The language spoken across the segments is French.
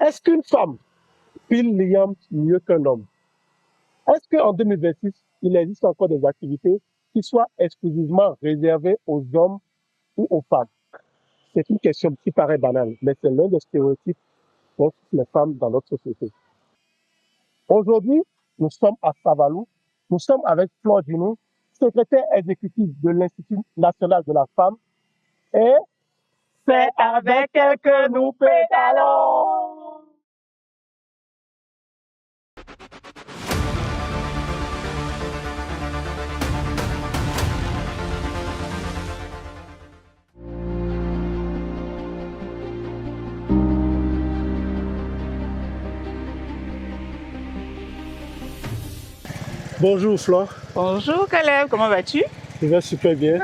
Est-ce qu'une femme pile Liam mieux qu'un homme? Est-ce qu'en 2026, il existe encore des activités qui soient exclusivement réservées aux hommes ou aux femmes? C'est une question qui paraît banale, mais c'est l'un des stéréotypes contre les femmes dans notre société. Aujourd'hui, nous sommes à Savalou. Nous sommes avec Flore Djinou, secrétaire exécutive de l'Institut national de la femme. Et c'est avec elle que nous pédalons. Bonjour Flore. Bonjour Caleb, comment vas-tu? Je vais super bien.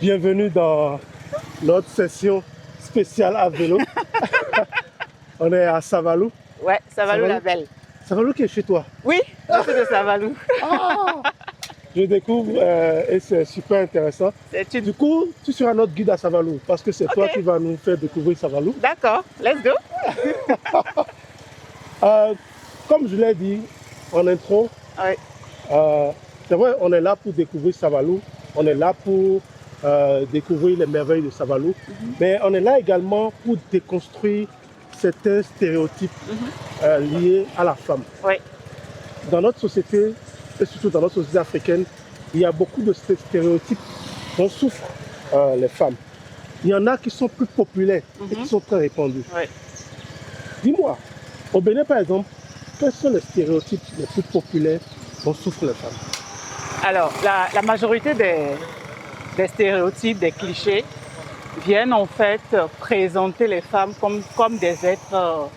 Bienvenue dans notre session spéciale à vélo. On est à Savalou. Ouais, Savalou la belle. Savalou qui est chez toi? Oui, je suis de Savalou. Je découvre et c'est super intéressant. Du coup, tu seras notre guide à Savalou parce que c'est toi qui vas nous faire découvrir Savalou. D'accord, let's go. Comme je l'ai dit en intro, c'est vrai, on est là pour découvrir Savalou, on est là pour découvrir les merveilles de Savalou, mais on est là également pour déconstruire certains stéréotypes liés à la femme. Dans notre société, et surtout dans notre société africaine, il y a beaucoup de stéréotypes dont souffrent les femmes. Il y en a qui sont plus populaires et qui sont très répandus. Dis-moi, au Bénin par exemple, quels sont les stéréotypes les plus populaires dont souffrent les femmes? Alors, la majorité des stéréotypes, des clichés, viennent en fait présenter les femmes comme des êtres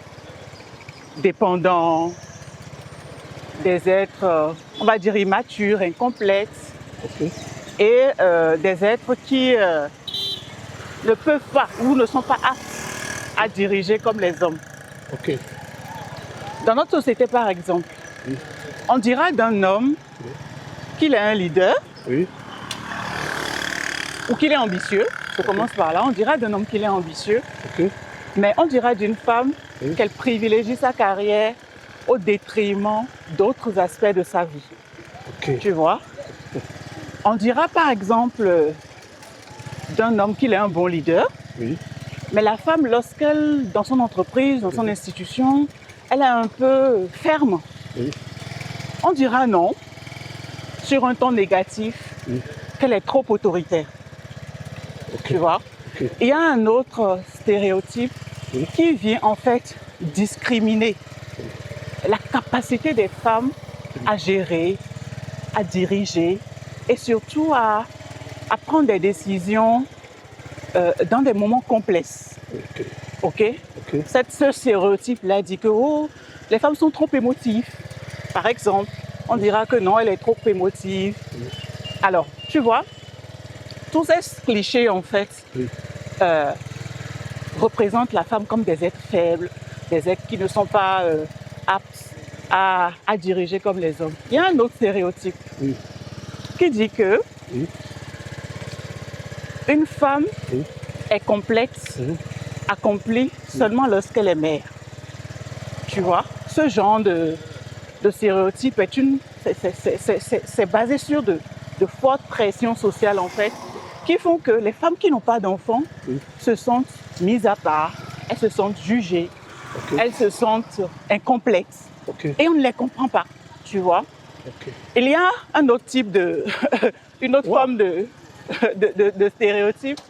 dépendants, des êtres, on va dire, immatures, incomplexes, et des êtres qui ne peuvent pas ou ne sont pas aptes à diriger comme les hommes. Dans notre société, par exemple, on dira d'un homme qu'il est un leader ou qu'il est ambitieux. Je commence par là. On dira d'un homme qu'il est ambitieux, mais on dira d'une femme qu'elle privilégie sa carrière au détriment d'autres aspects de sa vie. Tu vois? On dira par exemple d'un homme qu'il est un bon leader, mais la femme, lorsqu'elle, dans son entreprise, dans son institution, elle est un peu ferme. On dira non, sur un ton négatif, qu'elle est trop autoritaire. Tu vois? Il y a un autre stéréotype qui vient en fait discriminer la capacité des femmes à gérer, à diriger et surtout à prendre des décisions dans des moments complexes. Ce stéréotype-là dit que les femmes sont trop émotives. Par exemple, on dira que non, elle est trop émotive. Alors, tu vois, tous ces clichés, en fait, représentent la femme comme des êtres faibles, des êtres qui ne sont pas aptes à diriger comme les hommes. Il y a un autre stéréotype qui dit que une femme est complexe, accomplie seulement lorsqu'elle est mère. Tu vois, ce genre de stéréotype c'est basé sur de fortes pressions sociales en fait, qui font que les femmes qui n'ont pas d'enfants se sentent mises à part, elles se sentent jugées, elles se sentent incomplexes et on ne les comprend pas, tu vois. Il y a un autre type une autre forme de stéréotype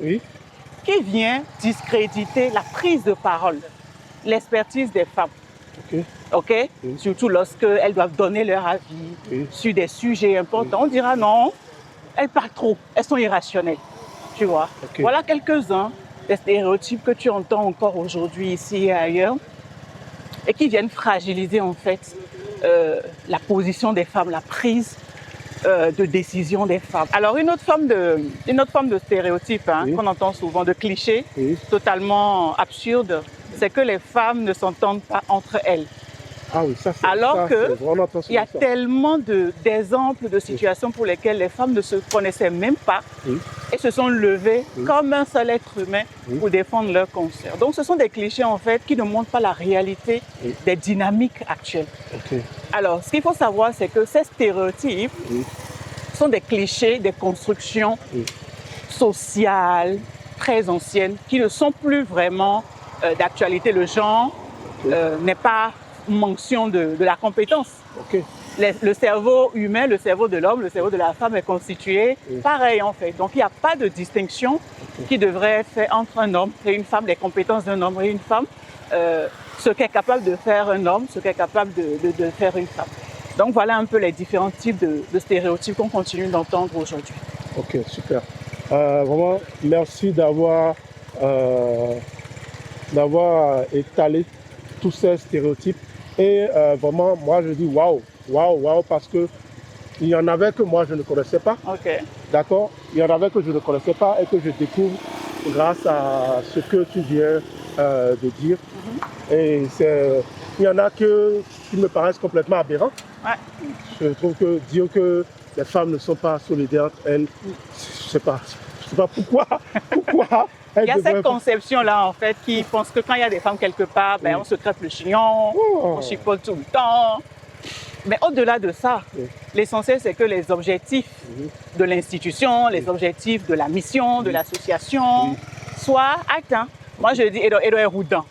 qui vient discréditer la prise de parole, l'expertise des femmes. Surtout lorsqu'elles doivent donner leur avis sur des sujets importants. On dira non, elles parlent trop, elles sont irrationnelles. Tu vois. Voilà quelques-uns des stéréotypes que tu entends encore aujourd'hui ici et ailleurs et qui viennent fragiliser en fait la position des femmes, la prise de décision des femmes. Alors une autre forme de stéréotype qu'on entend souvent, de clichés totalement absurdes, c'est que les femmes ne s'entendent pas entre elles. Alors qu'il y a tellement d'exemples de situations pour lesquelles les femmes ne se connaissaient même pas et se sont levés comme un seul être humain pour défendre leur concert. Donc ce sont des clichés en fait qui ne montrent pas la réalité des dynamiques actuelles. Alors ce qu'il faut savoir, c'est que ces stéréotypes sont des clichés, des constructions sociales très anciennes qui ne sont plus vraiment d'actualité. Le genre n'est pas mention de la compétence. Le cerveau humain, le cerveau de l'homme, le cerveau de la femme est constitué pareil en fait. Donc il n'y a pas de distinction qui devrait être faite entre un homme et une femme, les compétences d'un homme et une femme, ce qu'est capable de faire un homme, ce qu'est capable de faire une femme. Donc voilà un peu les différents types de stéréotypes qu'on continue d'entendre aujourd'hui. Ok, super. Vraiment, merci d'avoir étalé tous ces stéréotypes. Et vraiment, moi, je dis waouh, waouh, waouh, parce que il y en avait que moi, je ne connaissais pas. D'accord? Il y en avait que je ne connaissais pas et que je découvre grâce à ce que tu viens de dire. Et il y en a qui me paraissent complètement aberrants. Je trouve que dire que les femmes ne sont pas solidaires, elles, je sais pas pourquoi. Il y a cette conception-là, en fait, qui pense que quand il y a des femmes quelque part, ben, on se crêpe le chignon, on chipote tout le temps. Mais au-delà de ça, l'essentiel, c'est que les objectifs de l'institution, les objectifs de la mission, de l'association, soient atteints. Moi, je dis, Edo est roudant.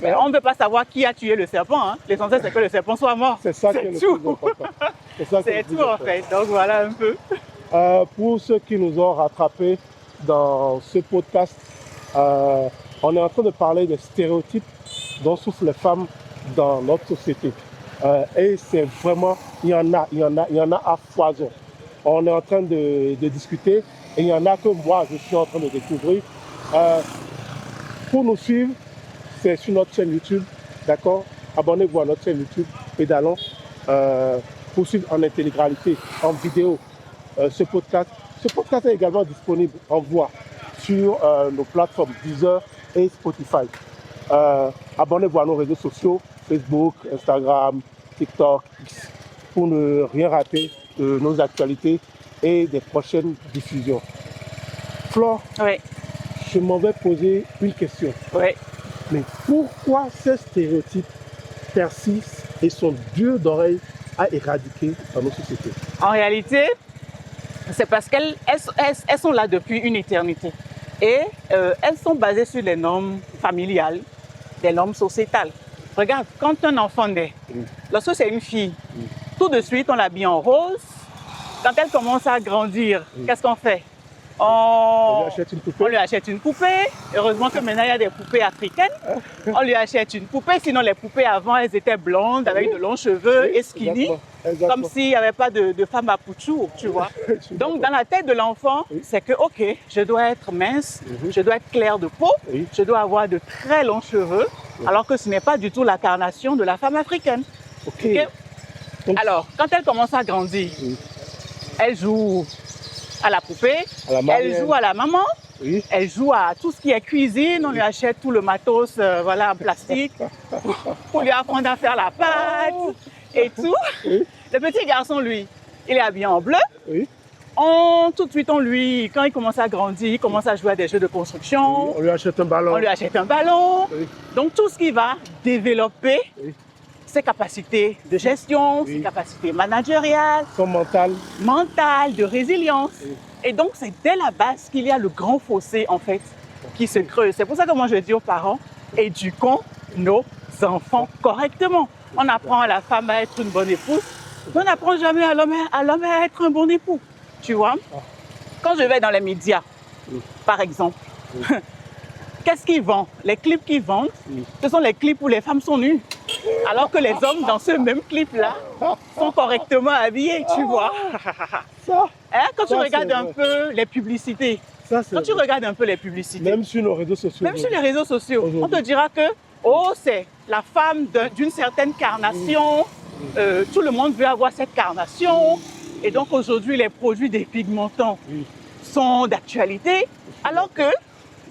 Mais on ne veut pas savoir qui a tué le serpent. Hein. L'essentiel, c'est que le serpent soit mort. C'est ça qui est le plus important. C'est tout, en fait. Donc, voilà un peu. Pour ceux qui nous ont rattrapés dans ce podcast, on est en train de parler des stéréotypes dont souffrent les femmes dans notre société. Et c'est vraiment, il y en a à foison. On est en train de discuter et il y en a que moi, je suis en train de découvrir. Pour nous suivre, c'est sur notre chaîne YouTube, d'accord? Abonnez-vous à notre chaîne YouTube, Pédalons, pour suivre en intégralité, en vidéo, ce podcast. Ce podcast est également disponible en voix sur nos plateformes Deezer et Spotify. Abonnez-vous à nos réseaux sociaux, Facebook, Instagram, TikTok, pour ne rien rater de nos actualités et des prochaines diffusions. Flore, je m'en vais poser une question. Mais pourquoi ces stéréotypes persistent et sont durs d'oreille à éradiquer dans nos sociétés? En réalité, c'est parce qu'elles sont là depuis une éternité. Et elles sont basées sur les normes familiales, des normes sociétales. Regarde, quand un enfant naît, lorsque c'est une fille, tout de suite on l'habille en rose. Quand elle commence à grandir, qu'est-ce qu'on fait? On lui achète une poupée. On lui achète une poupée. Heureusement que maintenant il y a des poupées africaines. On lui achète une poupée. Sinon les poupées avant elles étaient blondes avec de longs cheveux et skinny. Comme s'il n'y avait pas de femme à Pouchou, tu vois. Donc dans la tête de l'enfant, c'est que ok, je dois être mince, je dois être claire de peau, je dois avoir de très longs cheveux, alors que ce n'est pas du tout l'incarnation de la femme africaine. Okay? Alors quand elle commence à grandir, elle joue à la poupée, elle joue à la maman, elle joue à tout ce qui est cuisine, on lui achète tout le matos voilà, en plastique pour lui apprendre à faire la pâte et tout. Le petit garçon, lui, il est habillé en bleu. Tout de suite, quand il commence à grandir, il commence à jouer à des jeux de construction. On lui achète un ballon. Donc tout ce qui va développer ses capacités de gestion, ses capacités managériales, son mental, de résilience. Et donc, c'est dès la base qu'il y a le grand fossé, en fait, qui se creuse. C'est pour ça que moi, je dis aux parents, éduquons nos enfants correctement. On apprend à la femme à être une bonne épouse, mais on n'apprend jamais à l'homme à être un bon époux, tu vois. Quand je vais dans les médias, par exemple, qu'est-ce qu'ils vendent? Les clips qu'ils vendent, ce sont les clips où les femmes sont nues. Alors que les hommes, dans ce même clip-là, sont correctement habillés, tu vois. Quand tu regardes un peu les publicités, même sur nos réseaux sociaux, on te dira que c'est la femme d'une certaine carnation, tout le monde veut avoir cette carnation. Et donc aujourd'hui, les produits dépigmentants sont d'actualité, alors que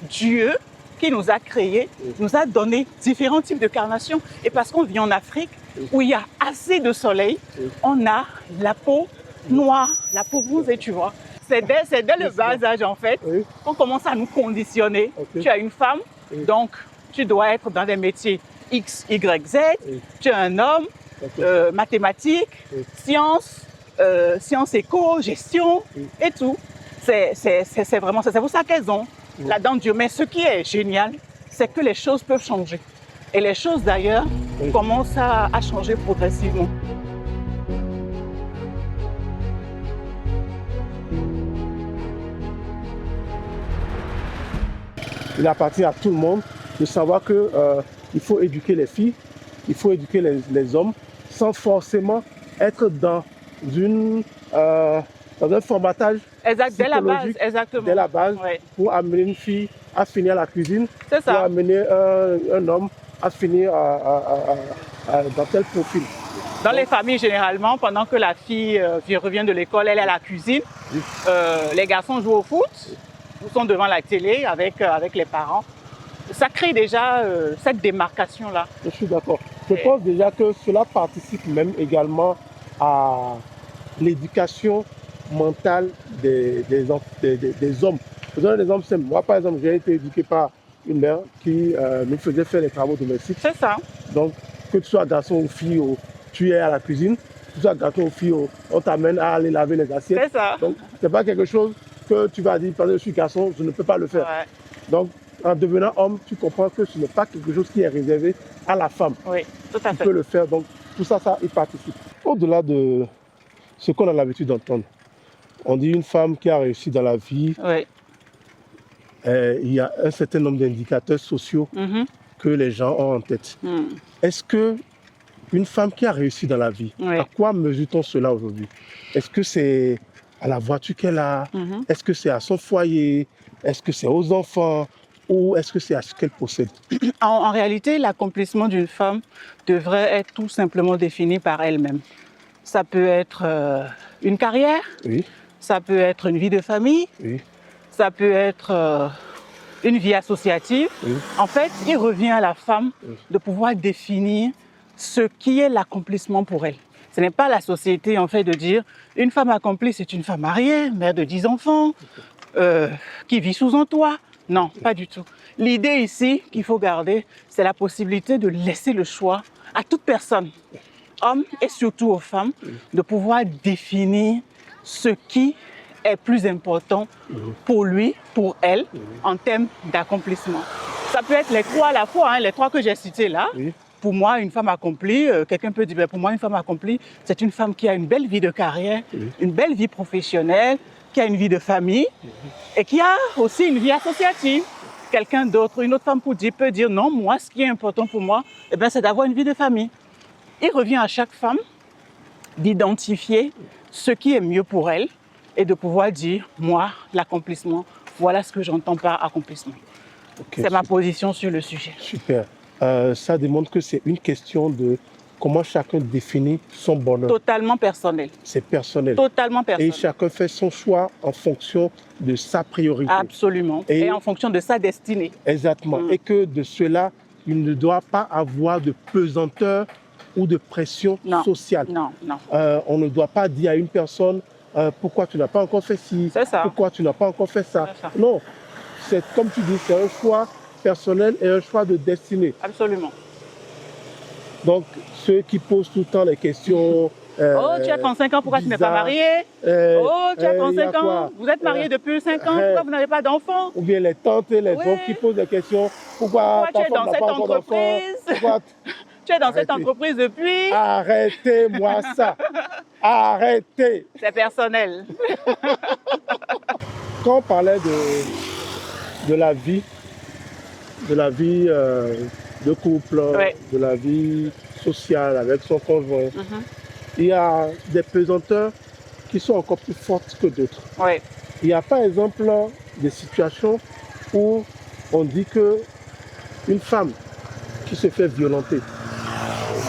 Dieu, qui nous a créés, nous a donné différents types de carnations. Et parce qu'on vit en Afrique, où il y a assez de soleil, on a la peau noire, la peau bronzée, tu vois. c'est dès le bas âge, en fait, qu'on commence à nous conditionner. Tu as une femme, donc tu dois être dans des métiers X, Y, Z. Tu es un homme, mathématiques, sciences, sciences éco, gestion et tout. C'est vraiment ça. C'est pour ça qu'elles ont la dent dure. Mais ce qui est génial, c'est que les choses peuvent changer. Et les choses, d'ailleurs, commencent à changer progressivement. Il appartient à tout le monde de savoir qu'il faut éduquer les filles, il faut éduquer les hommes, sans forcément être dans un formatage dès la base, exactement. Dès la base, pour amener une fille à finir la cuisine, pour amener un homme à finir dans tel profil. Dans les familles, généralement, pendant que la fille revient de l'école, elle est à la cuisine, les garçons jouent au foot, ou sont devant la télé avec les parents. Ça crée déjà cette démarcation-là. Je suis d'accord. Je pense déjà que cela participe même également à l'éducation mentale des hommes. Je donne un exemple simple. Moi, par exemple, j'ai été éduqué par une mère qui nous faisait faire les travaux domestiques. C'est ça. Donc, que tu sois garçon ou fille, tu es à la cuisine. Que tu sois garçon ou fille, on t'amène à aller laver les assiettes. C'est ça. Donc, ce n'est pas quelque chose que tu vas dire, parce que je suis garçon, je ne peux pas le faire. Donc, en devenant homme, tu comprends que ce n'est pas quelque chose qui est réservé à la femme. Oui, tout à fait. Tu peux le faire. Donc, tout ça, ça y participe. Au-delà de ce qu'on a l'habitude d'entendre, on dit une femme qui a réussi dans la vie, il y a un certain nombre d'indicateurs sociaux que les gens ont en tête. Est-ce qu'une femme qui a réussi dans la vie, à quoi mesure-t-on cela aujourd'hui? Est-ce que c'est à la voiture qu'elle a? Est-ce que c'est à son foyer? Est-ce que c'est aux enfants? Ou est-ce que c'est à ce qu'elle possède? En réalité, l'accomplissement d'une femme devrait être tout simplement défini par elle-même. Ça peut être une carrière, ça peut être une vie de famille, ça peut être une vie associative. En fait, il revient à la femme de pouvoir définir ce qui est l'accomplissement pour elle. Ce n'est pas la société, en fait, de dire une femme accomplie, c'est une femme mariée, mère de 10 enfants, qui vit sous un toit. Non, pas du tout. L'idée ici qu'il faut garder, c'est la possibilité de laisser le choix à toute personne, hommes et surtout aux femmes, de pouvoir définir ce qui est plus important pour lui, pour elle, en termes d'accomplissement. Ça peut être les trois à la fois, les trois que j'ai cités là. Pour moi, une femme accomplie, quelqu'un peut dire, pour moi, une femme accomplie, c'est une femme qui a une belle vie de carrière, une belle vie professionnelle, qui a une vie de famille et qui a aussi une vie associative. Quelqu'un d'autre, une autre femme peut dire, non, moi, ce qui est important pour moi, c'est d'avoir une vie de famille. Il revient à chaque femme d'identifier ce qui est mieux pour elle et de pouvoir dire, moi, l'accomplissement, voilà ce que j'entends par accomplissement. C'est ma position sur le sujet. Super. Ça démontre que c'est une question de comment chacun définit son bonheur. Totalement personnel. C'est personnel. Totalement personnel. Et chacun fait son choix en fonction de sa priorité. Absolument. Et en fonction de sa destinée. Exactement. Et que de cela, il ne doit pas avoir de pesanteur ou de pression sociale. Non, non. On ne doit pas dire à une personne pourquoi tu n'as pas encore fait ci, pourquoi tu n'as pas encore fait ça. Non, c'est comme tu dis, c'est un choix personnel et un choix de destinée. Absolument. Donc, ceux qui posent tout le temps les questions... oh, tu as 35 ans, pourquoi tu n'es pas marié? Oh, tu as 35 ans, vous êtes marié depuis 5 ans, pourquoi vous n'avez pas d'enfant? Ou bien les tantes et les oncles qui posent des questions. Pourquoi tu es dans cette entreprise? Tu es dans cette entreprise depuis... Arrêtez-moi ça. Arrêtez. C'est personnel. Quand on parlait de la vie, de couple, de la vie sociale avec son conjoint, il y a des pesanteurs qui sont encore plus fortes que d'autres. Il y a par exemple des situations où on dit qu'une femme qui se fait violenter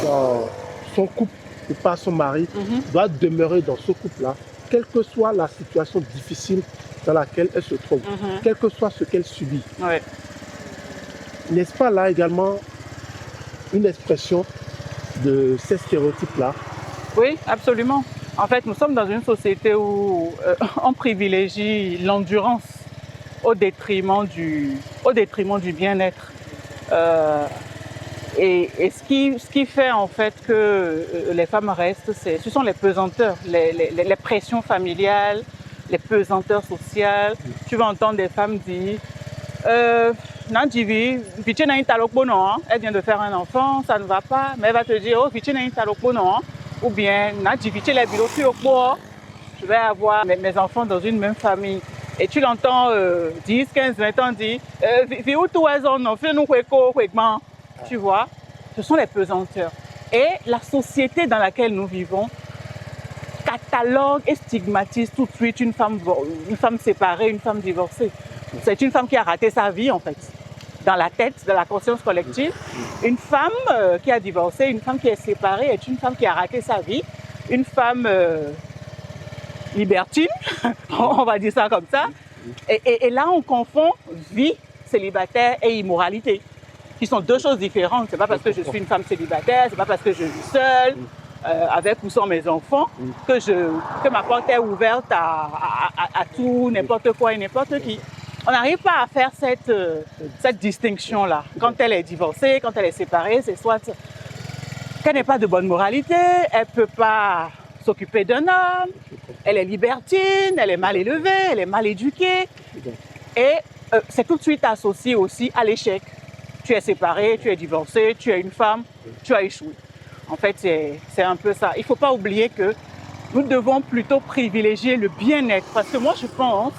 dans son couple ou par son mari doit demeurer dans ce couple-là, quelle que soit la situation difficile dans laquelle elle se trouve, quel que soit ce qu'elle subit. N'est-ce pas là également une expression de ces stéréotypes-là? Oui, absolument. En fait, nous sommes dans une société où on privilégie l'endurance au détriment du bien-être. Et ce qui fait en fait que les femmes restent, ce sont les pesanteurs, les pressions familiales, les pesanteurs sociales. Tu vas entendre des femmes dire elle vient de faire un enfant, ça ne va pas, mais elle va te dire oh, ou bien je vais avoir mes enfants dans une même famille. Et tu l'entends 10, 15, 20 ans dire tu vois, ce sont les pesanteurs. Et la société dans laquelle nous vivons catalogue et stigmatise tout de suite une femme séparée, une femme divorcée. C'est une femme qui a raté sa vie en fait. Dans la tête, dans la conscience collective, une femme qui a divorcé, une femme qui est séparée est une femme qui a raté sa vie, une femme libertine, on va dire ça comme ça. Et là, on confond vie célibataire et immoralité, qui sont deux choses différentes. C'est pas parce que je suis une femme célibataire, c'est pas parce que je vis seule, avec ou sans mes enfants, que ma porte est ouverte à tout, n'importe quoi et n'importe qui. On n'arrive pas à faire cette distinction-là. Quand elle est divorcée, quand elle est séparée, c'est soit qu'elle n'est pas de bonne moralité, elle ne peut pas s'occuper d'un homme, elle est libertine, elle est mal élevée, elle est mal éduquée. Et c'est tout de suite associé aussi à l'échec. Tu es séparée, tu es divorcée, tu es une femme, tu as échoué. En fait, c'est un peu ça. Il ne faut pas oublier que nous devons plutôt privilégier le bien-être. Parce que moi, je pense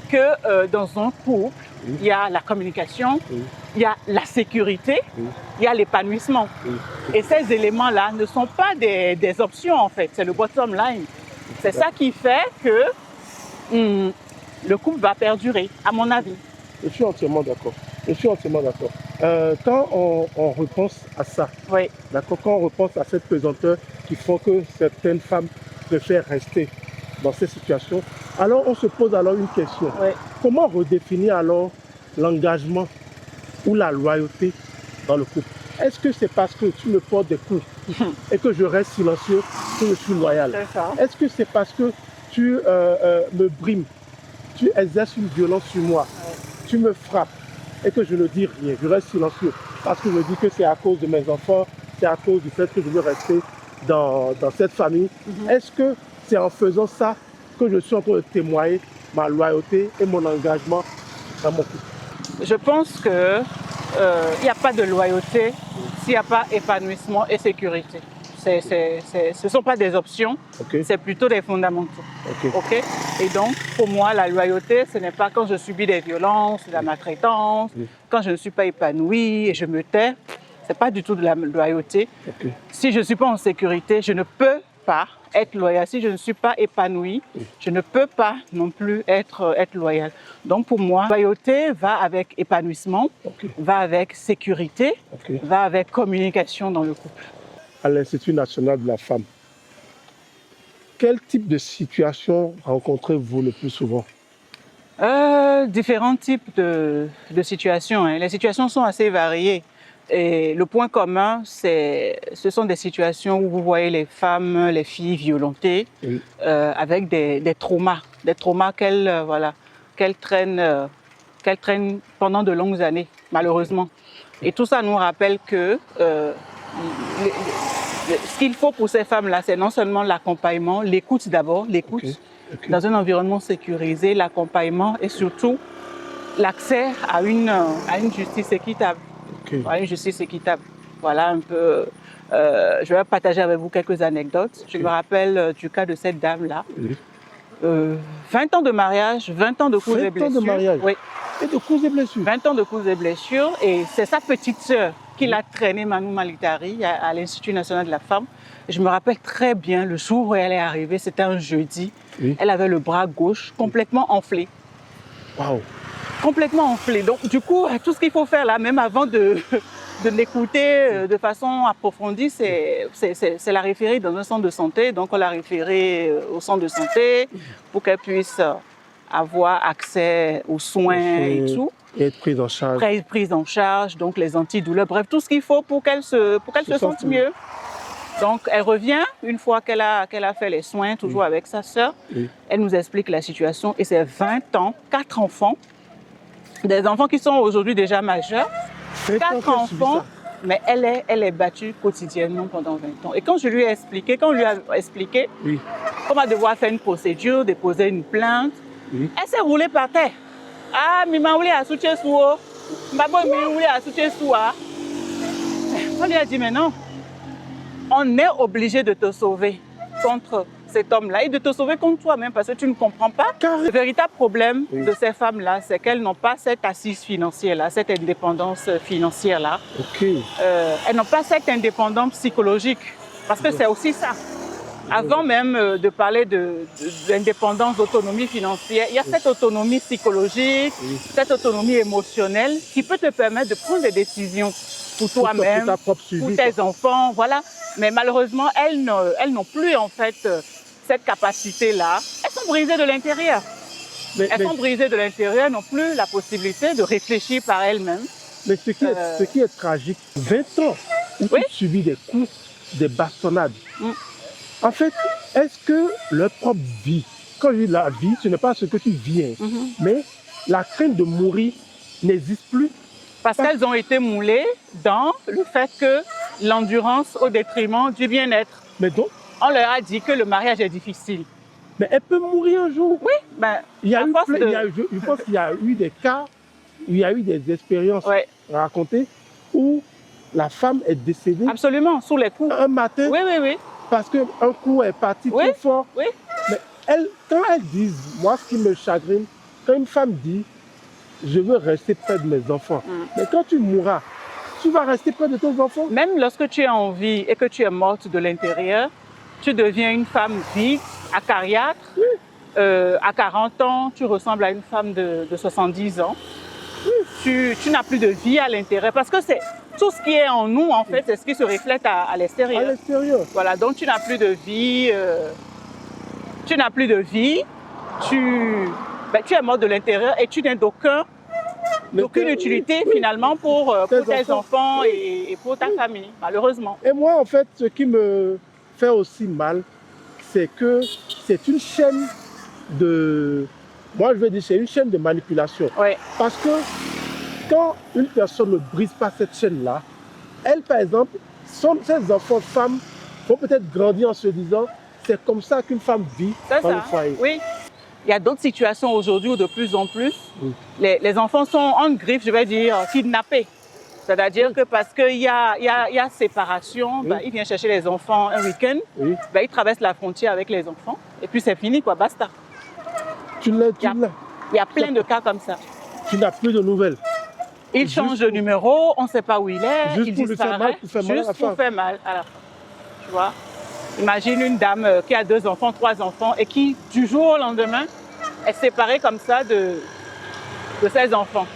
que dans un couple, il y a la communication, il y a la sécurité, il y a l'épanouissement. Et ces éléments-là ne sont pas des options, en fait. C'est le bottom line. C'est ça qui fait que le couple va perdurer, à mon avis. Je suis entièrement d'accord. Je suis entièrement d'accord. Quand on repense à ça, oui. D'accord, quand on repense à cette pesanteur qui font que certaines femmes préfèrent rester dans ces situations, alors on se pose alors une question. Oui. Comment redéfinir alors l'engagement ou la loyauté dans le couple? Est-ce que c'est parce que tu me portes des coups et que je reste silencieux que je suis loyal? Est-ce que c'est parce que tu me brimes, tu exerces une violence sur moi, tu me frappes et que je ne dis rien, je reste silencieux parce que je dis que c'est à cause de mes enfants, c'est à cause du fait que je veux rester dans cette famille? Est-ce que c'est en faisant ça que je suis en train de témoigner ma loyauté et mon engagement dans mon couple? Je pense que il n'y a pas de loyauté s'il n'y a pas épanouissement et sécurité. Ce ne sont pas des options, c'est plutôt des fondamentaux. Et donc, pour moi, la loyauté, ce n'est pas quand je subis des violences, de la maltraitance, quand je ne suis pas épanouie et je me tais. Ce n'est pas du tout de la loyauté. Si je ne suis pas en sécurité, je ne peux pas être loyal. Si je ne suis pas épanouie, je ne peux pas non plus être loyal. Donc pour moi, loyauté va avec épanouissement, va avec sécurité, va avec communication dans le couple. À l'Institut national de la femme, quel type de situation rencontrez-vous le plus souvent? Différents types de situations. Les situations sont assez variées. Et le point commun, ce sont des situations où vous voyez les femmes, les filles violentées, avec des traumas qu'elles traînent pendant de longues années, malheureusement. Et tout ça nous rappelle que ce qu'il faut pour ces femmes-là, c'est non seulement l'accompagnement, l'écoute d'abord, l'écoute dans un environnement sécurisé, l'accompagnement et surtout l'accès à une justice équitable. Une justice équitable. Voilà un peu. Je vais partager avec vous quelques anecdotes. Je me rappelle du cas de cette dame-là. 20 ans de mariage, 20 ans de causes et blessures. 20 ans de mariage. Oui. Et de causes et blessures. 20 ans de causes et blessures. Et c'est sa petite sœur qui l'a traînée, Manu Malitari, à l'Institut national de la femme. Et je me rappelle très bien le jour où elle est arrivée, c'était un jeudi. Elle avait le bras gauche complètement enflé. Waouh! Complètement enflé. Donc, du coup, tout ce qu'il faut faire là, même avant de l'écouter de façon approfondie, c'est la référer dans un centre de santé. Donc, on l'a référée au centre de santé pour qu'elle puisse avoir accès aux soins et tout. Et être prise en charge. Prise en charge, donc les antidouleurs, bref, tout ce qu'il faut pour qu'elle se sente mieux. Donc, elle revient une fois qu'elle a fait les soins, toujours avec sa sœur. Elle nous explique la situation et c'est 20 ans, 4 enfants. Des enfants qui sont aujourd'hui déjà majeurs. 4 enfants, mais elle est battue quotidiennement pendant 20 ans. Et quand je lui ai expliqué, qu'on va devoir faire une procédure, déposer une plainte, elle s'est roulée par terre. Ah, maman voulait assoucher sous. Maman voulait assoucher sous. On lui a dit, mais non, on est obligé de te sauver contre cet homme-là et de te sauver contre toi-même parce que tu ne comprends pas. Le véritable problème de ces femmes-là, c'est qu'elles n'ont pas cette assise financière-là, cette indépendance financière-là. Elles n'ont pas cette indépendance psychologique parce que c'est aussi ça. Avant même de parler d'indépendance, d'autonomie financière, il y a cette autonomie psychologique, cette autonomie émotionnelle qui peut te permettre de prendre des décisions pour toi-même, pour tes enfants, voilà. Mais malheureusement, elles n'ont plus en fait cette capacité-là. Elles sont brisées de l'intérieur. Elles sont brisées de l'intérieur, n'ont plus la possibilité de réfléchir par elles-mêmes. Mais ce qui est tragique, 20 ans où tu subis des coups, des bastonnades. En fait, est-ce que leur propre vie, quand je dis la vie, ce n'est pas ce que tu vis, mais la crainte de mourir n'existe plus? Parce qu'elles ont été moulées dans le fait que l'endurance au détriment du bien-être. Mais donc, on leur a dit que le mariage est difficile. Mais elle peut mourir un jour. Oui, ben, je pense qu'il y a eu des cas, il y a eu des expériences racontées où la femme est décédée. Absolument, sous les coups. Un matin. Oui. Parce qu'un coup est parti trop fort. Mais quand elles disent, moi ce qui me chagrine, quand une femme dit, je veux rester près de mes enfants. Mais quand tu mourras, tu vas rester près de tes enfants. Même lorsque tu es en vie et que tu es morte de l'intérieur, tu deviens une femme vide, acariâtre. À 40 ans, tu ressembles à une femme de 70 ans. Tu n'as plus de vie à l'intérieur parce que c'est tout ce qui est en nous, en fait, c'est ce qui se reflète à l'extérieur. À l'extérieur. Voilà, donc tu n'as plus de vie. Tu n'as plus de vie. Tu es mort de l'intérieur et tu n'as d'aucune utilité finalement pour tes enfants et pour ta famille, malheureusement. Et moi, en fait, ce qui me fait aussi mal, c'est que c'est une chaîne de... Moi, je veux dire, c'est une chaîne de manipulation. Parce que quand une personne ne brise pas cette chaîne-là, elle, par exemple, ses enfants femmes vont peut-être grandir en se disant c'est comme ça qu'une femme vit dans le foyer. Oui. Il y a d'autres situations aujourd'hui où de plus en plus, les enfants sont en griffe, je vais dire, kidnappés. C'est-à-dire que parce qu'il y a séparation, ils viennent chercher les enfants un week-end, ils traversent la frontière avec les enfants et puis c'est fini, quoi, basta. Il y a plein de cas comme ça. Tu n'as plus de nouvelles. Il change de numéro, on ne sait pas où il est, juste il pour disparaît, juste pour faire mal à la femme. Tu vois? Imagine une dame qui a 2 enfants, 3 enfants et qui, du jour au lendemain, est séparée comme ça de ses enfants.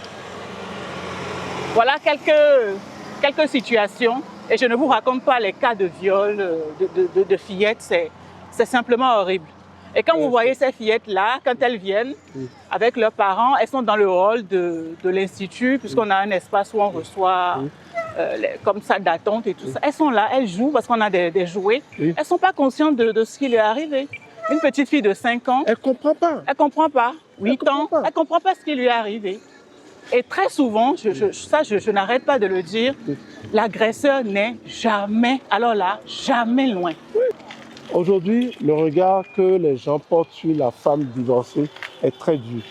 Voilà quelques situations. Et je ne vous raconte pas les cas de viol de fillettes, c'est simplement horrible. Et quand vous voyez ces fillettes-là, quand elles viennent avec leurs parents, elles sont dans le hall de l'institut, puisqu'on a un espace où on reçoit comme ça d'attente et tout ça. Elles sont là, elles jouent parce qu'on a des jouets. Elles ne sont pas conscientes de ce qui leur est arrivé. Une petite fille de 5 ans. Elle ne comprend pas. Elle ne comprend pas. 8 ans. Elle ne comprend pas ce qui lui est arrivé. Et très souvent, je n'arrête pas de le dire, l'agresseur n'est jamais, alors là, jamais loin. Aujourd'hui, le regard que les gens portent sur la femme divorcée est très dur.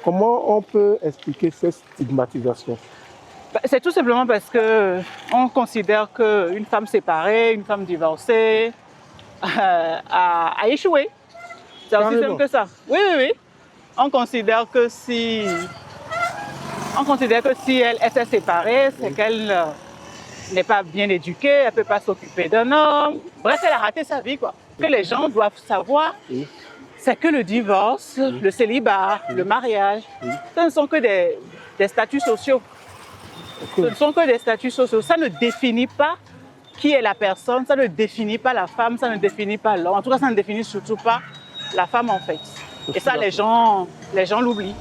Comment on peut expliquer cette stigmatisation? C'est tout simplement parce qu'on considère qu'une femme séparée, une femme divorcée a échoué. C'est aussi simple que ça. Oui. On considère que si elle s'est séparée, c'est qu'elle n'est pas bien éduquée, elle ne peut pas s'occuper d'un homme. Bref, elle a raté sa vie, quoi. Ce que les gens doivent savoir, c'est que le divorce, le célibat, le mariage, ce ne sont que des statuts sociaux. Ce ne sont que des statuts sociaux. Ça ne définit pas qui est la personne, ça ne définit pas la femme, ça ne définit pas l'homme. En tout cas, ça ne définit surtout pas la femme, en fait. Et ça, les gens l'oublient.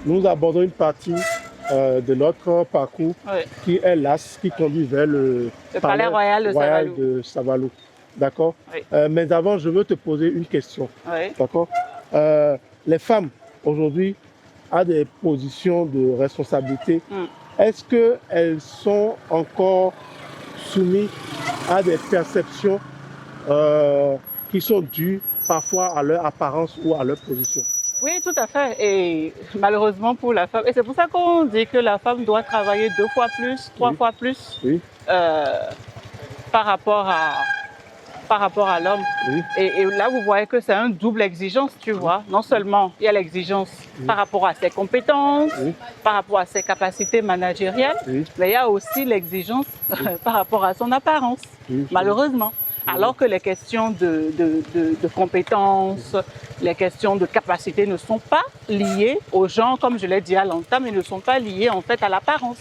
nous abordons une partie de notre parcours qui est l'As, qui conduit vers le palais royal de Savalou. D'accord? Oui. Mais avant, je veux te poser une question. Oui. D'accord? Les femmes, aujourd'hui, ont des positions de responsabilité. Est-ce qu'elles sont encore soumises à des perceptions qui sont dues parfois à leur apparence ou à leur position? Oui, tout à fait. Et malheureusement pour la femme, et c'est pour ça qu'on dit que la femme doit travailler 2 fois plus, 3 fois plus par rapport à l'homme. Oui. Et là, vous voyez que c'est une double exigence, tu vois. Non seulement il y a l'exigence par rapport à ses compétences, par rapport à ses capacités managériales, mais il y a aussi l'exigence par rapport à son apparence, malheureusement. Alors que les questions de compétences, les questions de capacité ne sont pas liées aux gens, comme je l'ai dit à l'entame, mais ne sont pas liées en fait à l'apparence.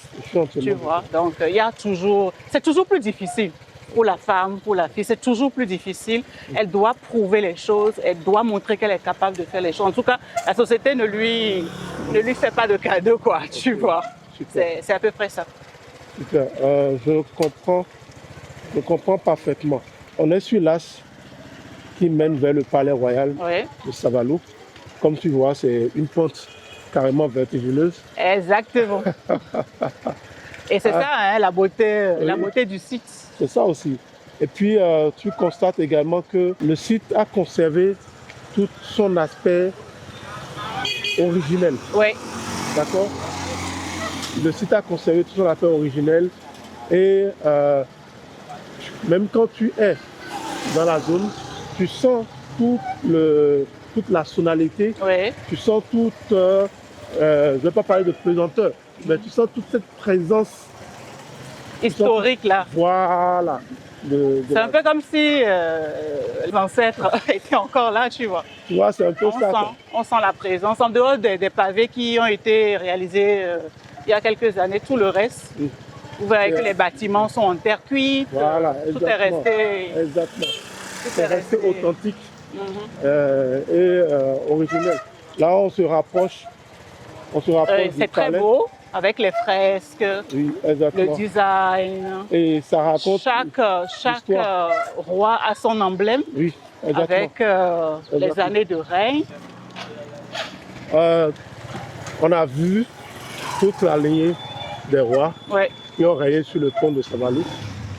Tu vois, donc il y a toujours, c'est toujours plus difficile pour la femme, pour la fille, c'est toujours plus difficile. Elle doit prouver les choses, elle doit montrer qu'elle est capable de faire les choses. En tout cas, la société ne lui fait pas de cadeau, quoi, tu vois. C'est à peu près ça. Super, je comprends parfaitement. On est sur l'As qui mène vers le palais royal de Savalou. Comme tu vois, c'est une pente carrément vertigineuse. Exactement. Et c'est ça, hein, la beauté du site. C'est ça aussi. Et puis, tu constates également que le site a conservé tout son aspect originel. Oui. D'accord? Le site a conservé tout son aspect originel. Et même quand tu es dans la zone, tu sens toute la sonalité, tu sens toute, je ne vais pas parler de pesanteur, mais tu sens toute cette présence historique là. Voilà. C'est un peu comme si les ancêtres étaient encore là, tu vois. Tu vois, c'est un peu ça. On sent la présence. En dehors des pavés qui ont été réalisés il y a quelques années, tout le reste. Vous voyez que les bâtiments sont en terre cuite, voilà, tout est resté. Exactement. C'est resté authentique et originel. Là, on se rapproche. C'est très beau, avec les fresques, le design. Et ça raconte. Chaque roi a son emblème, avec les années de règne. On a vu toute la lignée des rois qui ont régné sur le pont de Savalou.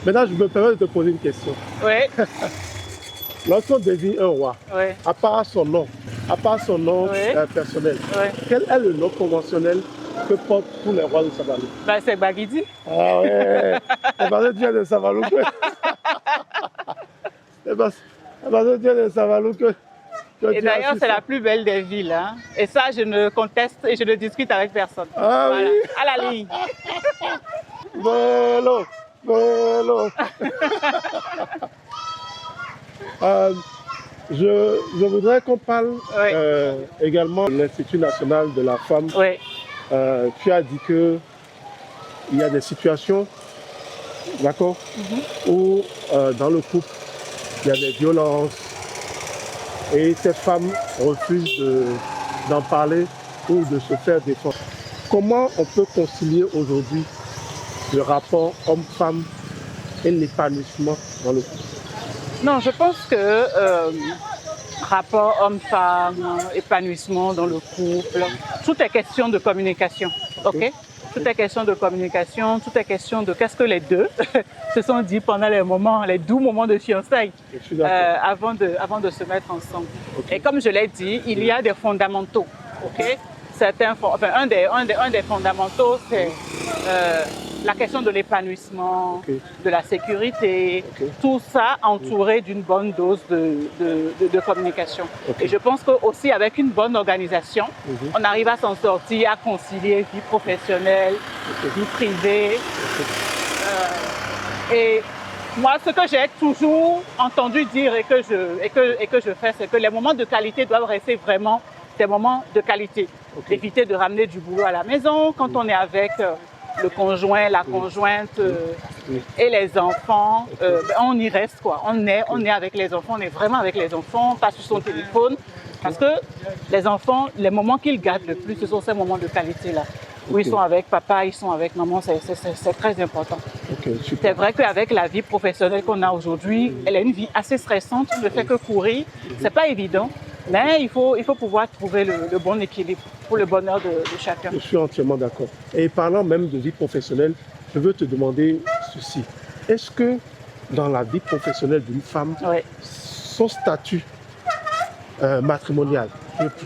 Maintenant, je me permets de te poser une question. Oui. Lorsqu'on désigne un roi, à part son nom personnel, quel est le nom conventionnel que portent tous les rois de Savalou? Ben, c'est Baguidi. Ah ouais, c'est parce que tu es de Savalou que... c'est parce que tu es de Savalou que... Et d'ailleurs, c'est la plus belle des villes. Hein? Et ça, je ne conteste et je ne discute avec personne. Ah voilà. Oui. À la ligne. Vélo. Je voudrais qu'on parle également de l'Institut national de la femme. Oui. Tu as dit qu'il y a des situations, d'accord, où dans le couple, il y a des violences et ces femmes refusent d'en parler ou de se faire défendre. Comment on peut concilier aujourd'hui le rapport homme-femme et l'épanouissement dans le couple? Non, je pense que rapport homme-femme, épanouissement dans le couple, tout est question de communication, ok? Tout est question de communication, tout est question de qu'est-ce que les deux se sont dit pendant les doux moments de fiançailles avant de se mettre ensemble. Et comme je l'ai dit, il y a des fondamentaux, ok? Un des fondamentaux, c'est la question de l'épanouissement, de la sécurité, tout ça entouré d'une bonne dose de communication. Et je pense qu'aussi avec une bonne organisation, on arrive à s'en sortir, à concilier vie professionnelle, vie privée. Et moi, ce que j'ai toujours entendu dire et que je fais, c'est que les moments de qualité doivent rester vraiment des moments de qualité. Éviter de ramener du boulot à la maison quand on est avec le conjoint, la conjointe et les enfants. On y reste, quoi. On est avec les enfants, on est vraiment avec les enfants, pas sur son téléphone. Parce que Les enfants, les moments qu'ils gardent le plus, ce sont ces moments de qualité-là. Où ils sont avec papa, ils sont avec maman, c'est très important. C'est vrai qu'avec la vie professionnelle qu'on a aujourd'hui, elle a une vie assez stressante. Ne fait que courir, c'est pas évident. Mais il faut pouvoir trouver le bon équilibre pour le bonheur de chacun. Je suis entièrement d'accord. Et parlant même de vie professionnelle, je veux te demander ceci. Est-ce que dans la vie professionnelle d'une femme, son statut matrimonial,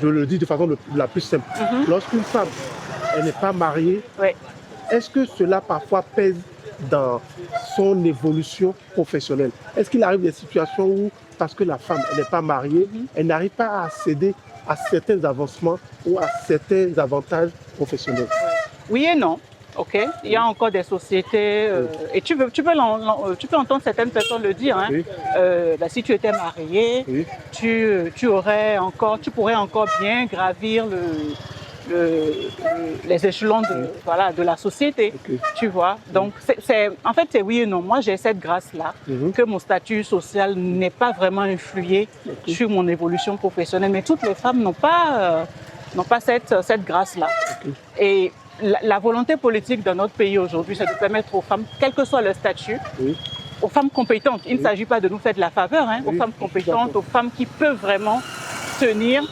je le dis de façon la plus simple, lorsqu'une femme elle n'est pas mariée, est-ce que cela parfois pèse dans son évolution professionnelle? Est-ce qu'il arrive des situations où, parce que la femme n'est pas mariée, elle n'arrive pas à accéder à certains avancements ou à certains avantages professionnels? Oui et non. Ok, il y a encore des sociétés, et tu peux entendre certaines personnes le dire, hein. Si tu étais marié, tu pourrais encore bien gravir les échelons de la société, tu vois. Donc, en fait, c'est oui et non. Moi, j'ai cette grâce-là, que mon statut social n'est pas vraiment influé sur mon évolution professionnelle. Mais toutes les femmes n'ont pas cette grâce-là. Et la volonté politique de notre pays aujourd'hui, c'est de permettre aux femmes, quel que soit leur statut, aux femmes compétentes. Il ne s'agit pas de nous faire de la faveur, hein, aux femmes compétentes, aux femmes qui peuvent vraiment tenir.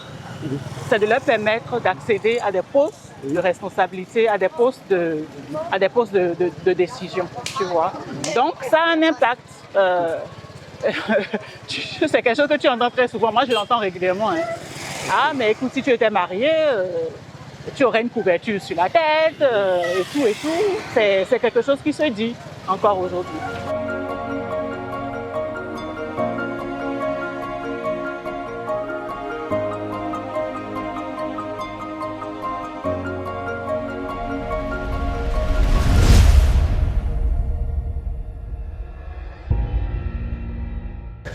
C'est de leur permettre d'accéder à des postes de responsabilité, à des postes de décision, tu vois. Donc, ça a un impact. C'est quelque chose que tu entends très souvent. Moi, je l'entends régulièrement. Hein. Ah, mais écoute, si tu étais marié, tu aurais une couverture sur la tête, et tout, et tout. C'est quelque chose qui se dit encore aujourd'hui.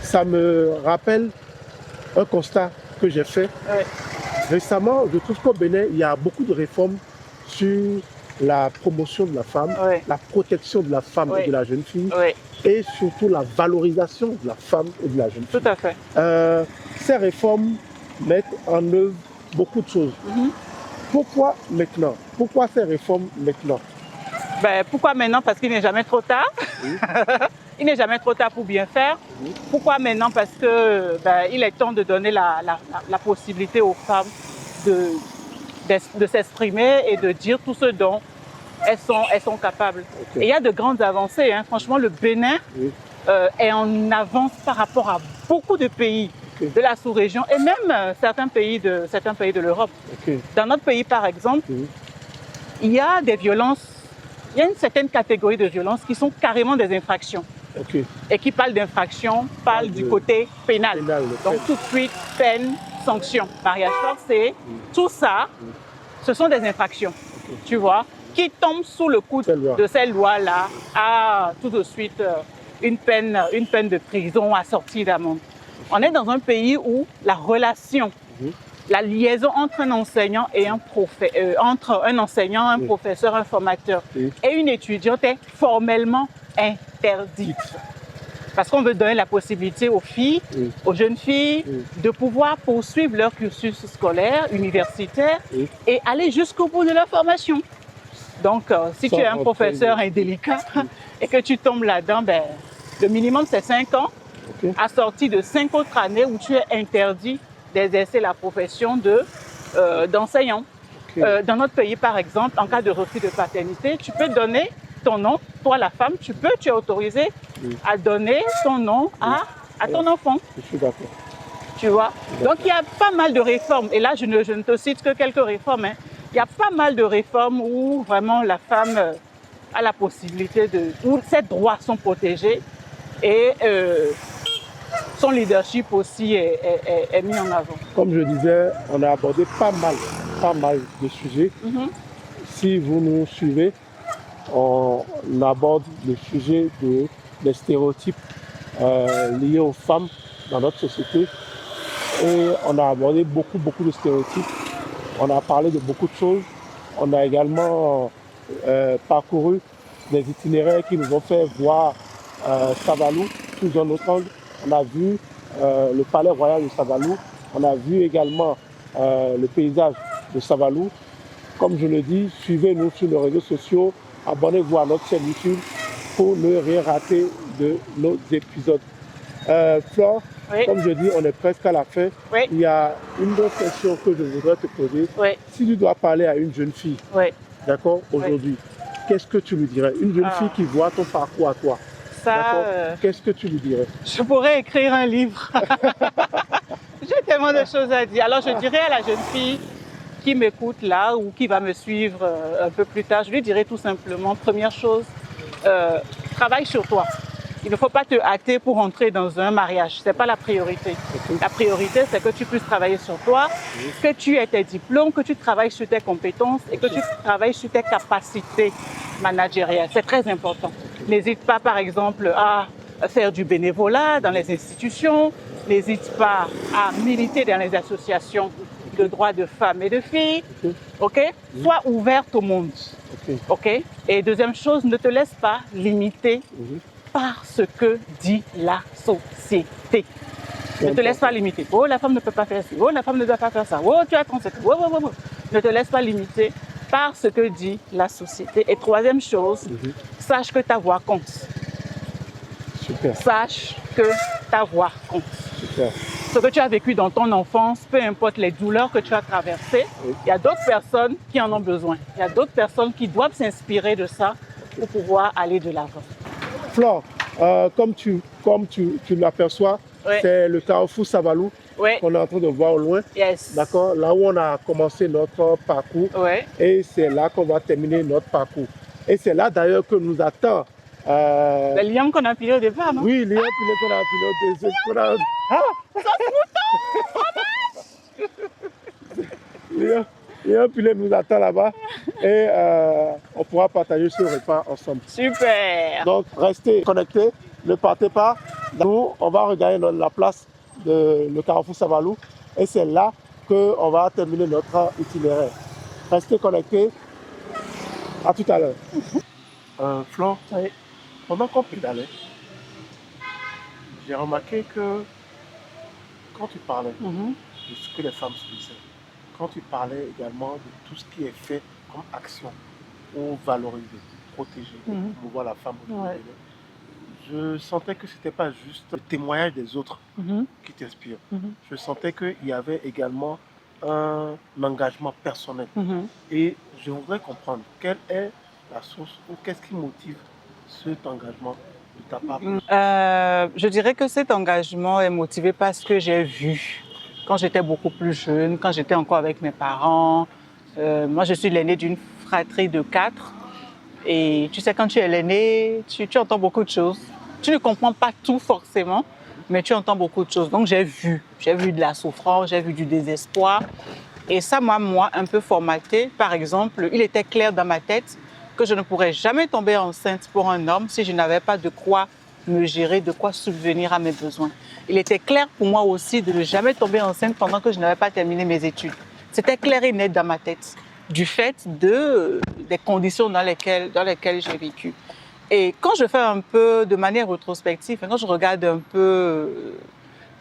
Ça me rappelle un constat que j'ai fait. Récemment, je trouve qu'au Bénin, il y a beaucoup de réformes sur la promotion de la femme, la protection de la femme et de la jeune fille, et surtout la valorisation de la femme et de la jeune fille. Tout à fait. Ces réformes mettent en œuvre beaucoup de choses. Pourquoi maintenant? Pourquoi ces réformes maintenant? Pourquoi maintenant? Parce qu'il n'est jamais trop tard. Il n'est jamais trop tard pour bien faire. Pourquoi maintenant? Parce que il est temps de donner la possibilité aux femmes de s'exprimer et de dire tout ce dont elles sont capables. Et il y a de grandes avancées. Hein. Franchement, le Bénin est en avance par rapport à beaucoup de pays de la sous-région et même certains pays de l'Europe. Dans notre pays, par exemple, il y a des violences. Il y a une certaine catégorie de violences qui sont carrément des infractions. Et qui parlent d'infractions, parlent du côté pénal. Donc tout de suite, peine, sanction, mariage forcé, tout ça, ce sont des infractions, tu vois, qui tombent sous le coup de ces lois-là à tout de suite une peine de prison assortie d'amende. On est dans un pays où la relation, la liaison entre un enseignant et un professeur, un formateur et une étudiante est formellement interdite. Parce qu'on veut donner la possibilité aux filles, aux jeunes filles, de pouvoir poursuivre leur cursus scolaire, universitaire et aller jusqu'au bout de leur formation. Donc, si tu es un professeur indélicat et que tu tombes là-dedans, le minimum c'est 5 ans, assorti de 5 autres années où tu es interdit d'exercer la profession d'enseignant. Dans notre pays, par exemple, en cas de refus de paternité, tu peux donner ton nom, toi la femme, tu es autorisé à donner ton nom à ton enfant. Je suis d'accord. Tu vois? Donc il y a pas mal de réformes, et là je ne te cite que quelques réformes. Hein. Il y a pas mal de réformes où vraiment la femme a la possibilité où ses droits sont protégés et son leadership aussi est mis en avant. Comme je disais, on a abordé pas mal de sujets. Si vous nous suivez, on aborde le sujet des stéréotypes liés aux femmes dans notre société. Et on a abordé beaucoup de stéréotypes. On a parlé de beaucoup de choses. On a également parcouru des itinéraires qui nous ont fait voir Savalou sous un autre angle. On a vu le palais royal de Savalou. On a vu également le paysage de Savalou. Comme je le dis, suivez-nous sur les réseaux sociaux, abonnez-vous à notre chaîne YouTube pour ne rien rater de nos épisodes. Flore, Oui. comme je dis, on est presque à la fin. Oui. Il y a une autre question que je voudrais te poser. Oui. Si tu dois parler à une jeune fille, Oui. d'accord, aujourd'hui, qu'est-ce que tu lui dirais? Une jeune fille qui voit ton parcours à toi, Ça, qu'est-ce que tu lui dirais? je pourrais écrire un livre. J'ai tellement de choses à dire. Alors, je dirais à la jeune fille qui m'écoute là ou qui va me suivre un peu plus tard, je lui dirais tout simplement, première chose, travaille sur toi. Il ne faut pas te hâter pour entrer dans un mariage. Ce n'est pas la priorité. La priorité, c'est que tu puisses travailler sur toi, que tu aies tes diplômes, que tu travailles sur tes compétences et que tu travailles sur tes capacités managériales. C'est très important. N'hésite pas, par exemple, à faire du bénévolat dans les institutions. N'hésite pas à militer dans les associations de droits de femmes et de filles. OK? Sois ouverte au monde. OK? Et deuxième chose, ne te laisse pas limiter par ce que dit la société. Ne te laisse pas limiter. Oh, la femme ne peut pas faire ça. Oh, la femme ne doit pas faire ça. Oh, tu as 37 ans. Oh, oh, oh. Ne te laisse pas limiter par ce que dit la société. Et troisième chose, sache que ta voix compte. Super. Sache que ta voix compte. Super. Ce que tu as vécu dans ton enfance, peu importe les douleurs que tu as traversées, il y a d'autres personnes qui en ont besoin. Il y a d'autres personnes qui doivent s'inspirer de ça pour pouvoir aller de l'avant. Flore, comme tu l'aperçois, c'est le carrefour Savalou qu'on est en train de voir au loin. Yes. D'accord, là où on a commencé notre parcours et c'est là qu'on va terminer notre parcours. Et c'est là d'ailleurs que nous attend. Le lion qu'on a pilé au départ, non? Oui, le lion qu'on a pilé au départ. Léon Pilet nous attend là-bas et on pourra partager ce repas ensemble. Super! Donc restez connectés, ne partez pas. Nous, on va regarder la place de le carrefour Savalou et c'est là qu'on va terminer notre itinéraire. Restez connectés. À tout à l'heure. Flore, pendant qu'on pédalait, j'ai remarqué que quand tu parlais de ce que les femmes se disaient, quand tu parlais également de tout ce qui est fait comme action pour valoriser, protéger, promouvoir la femme aujourd'hui, je sentais que ce n'était pas juste le témoignage des autres qui t'inspire. Je sentais qu'il y avait également un engagement personnel. Et je voudrais comprendre quelle est la source ou qu'est-ce qui motive cet engagement de ta part. Je dirais que cet engagement est motivé par ce que j'ai vu quand j'étais beaucoup plus jeune, quand j'étais encore avec mes parents. Moi, je suis l'aînée d'une fratrie de 4. Et tu sais, quand tu es l'aîné, tu entends beaucoup de choses. Tu ne comprends pas tout forcément, mais tu entends beaucoup de choses. Donc, j'ai vu de la souffrance, j'ai vu du désespoir. Et ça m'a un peu formaté. Par exemple, il était clair dans ma tête que je ne pourrais jamais tomber enceinte pour un homme si je n'avais pas de quoi me gérer, de quoi subvenir à mes besoins. Il était clair pour moi aussi de ne jamais tomber enceinte pendant que je n'avais pas terminé mes études. C'était clair et net dans ma tête, du fait des conditions dans lesquelles j'ai vécu. Et quand je fais un peu de manière rétrospective, quand je regarde un peu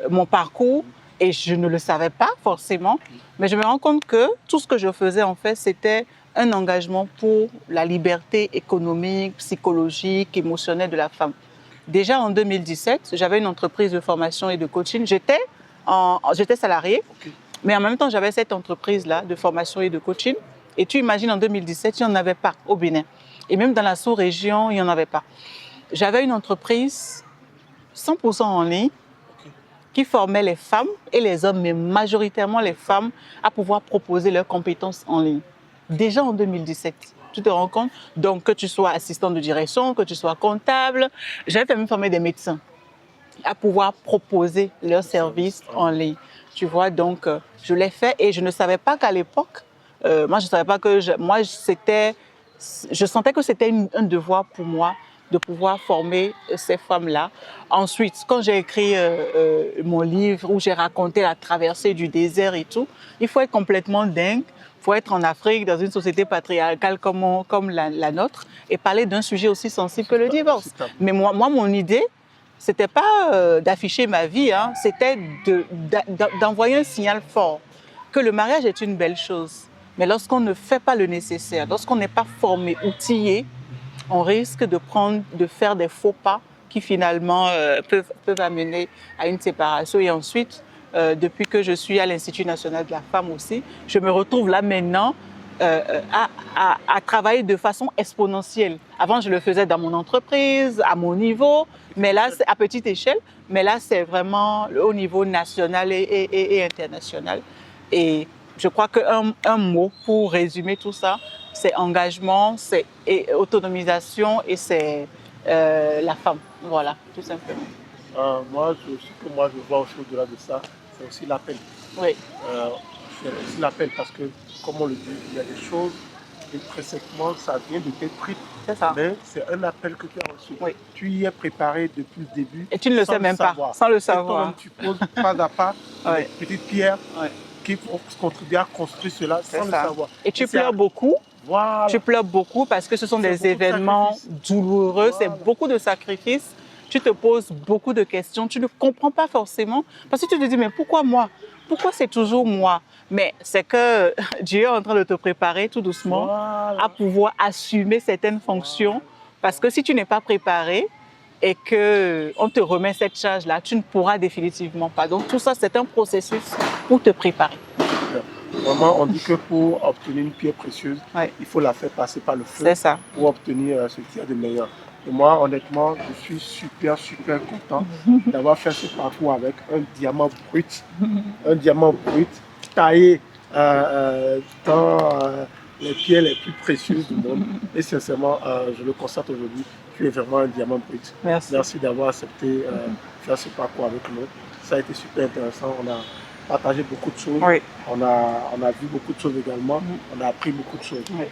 mon parcours, et je ne le savais pas forcément, mais je me rends compte que tout ce que je faisais en fait, c'était un engagement pour la liberté économique, psychologique, émotionnelle de la femme. Déjà en 2017, j'avais une entreprise de formation et de coaching. J'étais salariée, mais en même temps, j'avais cette entreprise-là de formation et de coaching. Et tu imagines, en 2017, il n'y en avait pas au Bénin. Et même dans la sous-région, il n'y en avait pas. J'avais une entreprise 100% en ligne qui formait les femmes et les hommes, mais majoritairement les femmes, à pouvoir proposer leurs compétences en ligne. Déjà en 2017, tu te rends compte? Donc, que tu sois assistant de direction, que tu sois comptable, j'avais même formé des médecins à pouvoir proposer leurs services en ligne. Tu vois, donc, je l'ai fait et je ne savais pas qu'à l'époque, moi, je ne savais pas que je sentais que c'était un devoir pour moi de pouvoir former ces femmes-là. Ensuite, quand j'ai écrit mon livre où j'ai raconté la traversée du désert et tout, il faut être complètement dingue, il faut être en Afrique, dans une société patriarcale comme la nôtre, et parler d'un sujet aussi sensible que le divorce. Mais moi mon idée, c'était pas d'afficher ma vie, hein, c'était d'envoyer un signal fort que le mariage est une belle chose. Mais lorsqu'on ne fait pas le nécessaire, lorsqu'on n'est pas formé, outillé, on risque de faire des faux pas qui finalement peuvent amener à une séparation. Et ensuite, depuis que je suis à l'Institut national de la femme aussi, je me retrouve là maintenant à travailler de façon exponentielle. Avant, je le faisais dans mon entreprise, à mon niveau, mais là, c'est à petite échelle. Mais là, c'est vraiment au niveau national et international. Et je crois qu'un mot pour résumer tout ça, c'est engagement, c'est autonomisation et c'est la femme. Voilà, tout simplement. Ce que moi je vois aussi au-delà de ça, c'est aussi l'appel. Oui. C'est aussi l'appel parce que, comme on le dit, il y a des choses, intrinsèquement, ça vient de tes tripes. C'est ça. Mais c'est un appel que tu as reçu. Oui. Tu y es préparé depuis le début. Et tu ne le sais même pas, sans le savoir. Tu poses pas à pas des petites pierres qui vont contribuer à construire cela sans le savoir. Et tu pleures beaucoup. Voilà. Tu pleures beaucoup parce que ce sont des événements douloureux, c'est beaucoup de sacrifices. Tu te poses beaucoup de questions, tu ne comprends pas forcément parce que tu te dis mais pourquoi moi? Pourquoi c'est toujours moi? Mais c'est que Dieu est en train de te préparer tout doucement à pouvoir assumer certaines fonctions parce que si tu n'es pas préparé et qu'on te remet cette charge-là, tu ne pourras définitivement pas. Donc tout ça, c'est un processus pour te préparer. Vraiment, on dit que pour obtenir une pierre précieuse, il faut la faire passer par le feu pour obtenir ce qu'il y a de meilleur. Et moi, honnêtement, je suis super content d'avoir fait ce parcours avec un diamant brut taillé dans les pierres les plus précieuses du monde. Et sincèrement, je le constate aujourd'hui, tu es vraiment un diamant brut. Merci. Merci d'avoir accepté faire ce parcours avec nous. Ça a été super intéressant. On a partagé beaucoup de choses. Oui. On a vu beaucoup de choses également. On a appris beaucoup de choses. Oui.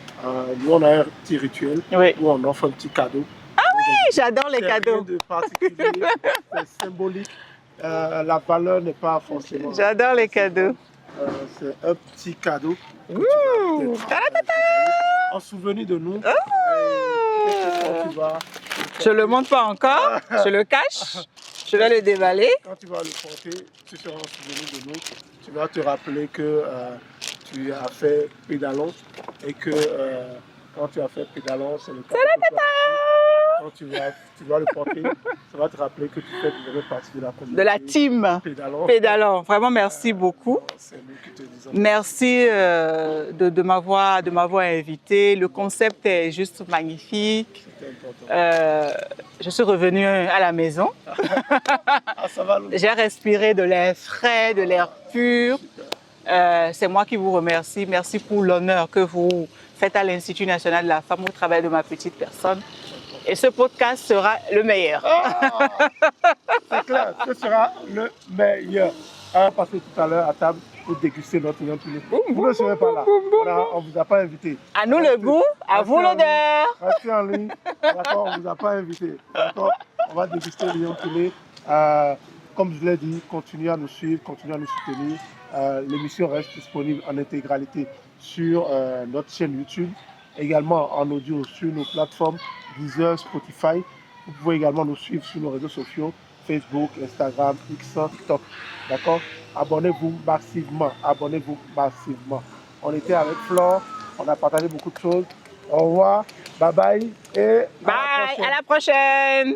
Nous, on a un petit rituel où on offre un petit cadeau. Ah oui, j'adore les cadeaux. Rien de particulier, c'est symbolique. La valeur n'est pas forcément... J'adore les cadeaux. C'est un petit cadeau. En souvenir de nous. Je ne le montre pas encore, je le cache. Je vais le déballer. Quand tu vas le porter, tu seras en souvenir de nous. Tu vas te rappeler que tu as fait pédalon et que quand tu as fait pédalon, c'est le cadeau que tu as reçu. Quand tu vas le porter, ça va te rappeler que tu fais partie de la communauté. De la team pédalon. Vraiment, merci beaucoup. C'est nous qui te disons. Merci de m'avoir invité. Le concept est juste magnifique. Je suis revenue à la maison. J'ai respiré de l'air frais, de l'air pur. C'est moi qui vous remercie. Merci pour l'honneur que vous faites à l'Institut national de la femme au travail de ma petite personne. Et ce podcast sera le meilleur. C'est clair, ce sera le meilleur. On va passer tout à l'heure à table pour déguster notre lion poulet. Vous ne serez pas là. On ne vous a pas invité. À nous le goût, à vous l'odeur. Restez en ligne. D'accord, on ne vous a pas invité. D'accord, on va déguster le lion poulet. Comme je l'ai dit, continuez à nous suivre, continuez à nous soutenir. L'émission reste disponible en intégralité sur notre chaîne YouTube, également en audio sur nos plateformes Deezer, Spotify. Vous pouvez également nous suivre sur nos réseaux sociaux, Facebook, Instagram, X, TikTok. D'accord? Abonnez-vous massivement. Abonnez-vous massivement. On était avec Flore, on a partagé beaucoup de choses. Au revoir, bye bye et à la prochaine.